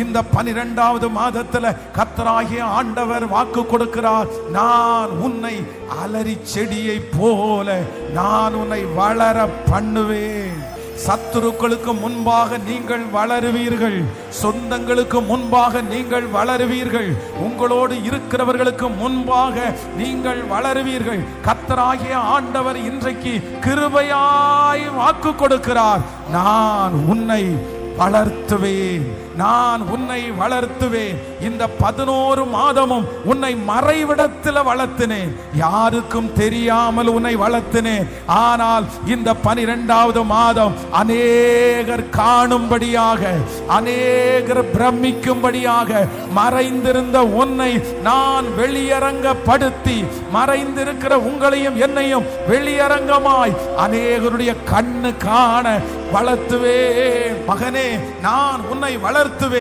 இந்த 12வது மாதத்துல கர்த்தராகிய ஆண்டவர் வாக்கு கொடுக்கிறார். நான் உன்னை அலரி செடியை போல நான் உன்னை வளர பண்ணுவேன். சத்துருக்களுக்கு முன்பாக நீங்கள் வளருவீர்கள். சொந்தங்களுக்கு முன்பாக நீங்கள் வளருவீர்கள். உங்களோடு இருக்கிறவர்களுக்கு முன்பாக நீங்கள் வளருவீர்கள். கர்த்தராகிய ஆண்டவர் இன்றைக்கு கிருபையாய் வாக்கு கொடுக்கிறார். நான் உன்னை வளர்த்துவேன், நான் உன்னை வளர்த்துவேன். இந்த 11 மாதமும் உன்னை மறைவிடத்தில் வளர்த்தினேன், யாருக்கும் தெரியாமல் உன்னை வளர்த்தினேன். ஆனால் இந்த 12வது மாதம் அநேகர் காணும்படியாக, அநேகர் பிரமிக்கும்படியாக மறைந்திருந்த உன்னை நான் வெளியரங்கப்படுத்தி, மறைந்திருக்கிற உங்களையும் என்னையும் வெளியரங்கமாய் அநேகருடைய கண்ணு காண வளர்த்துவேன். மகனே, நான் உன்னை வளர்த்துவேன்.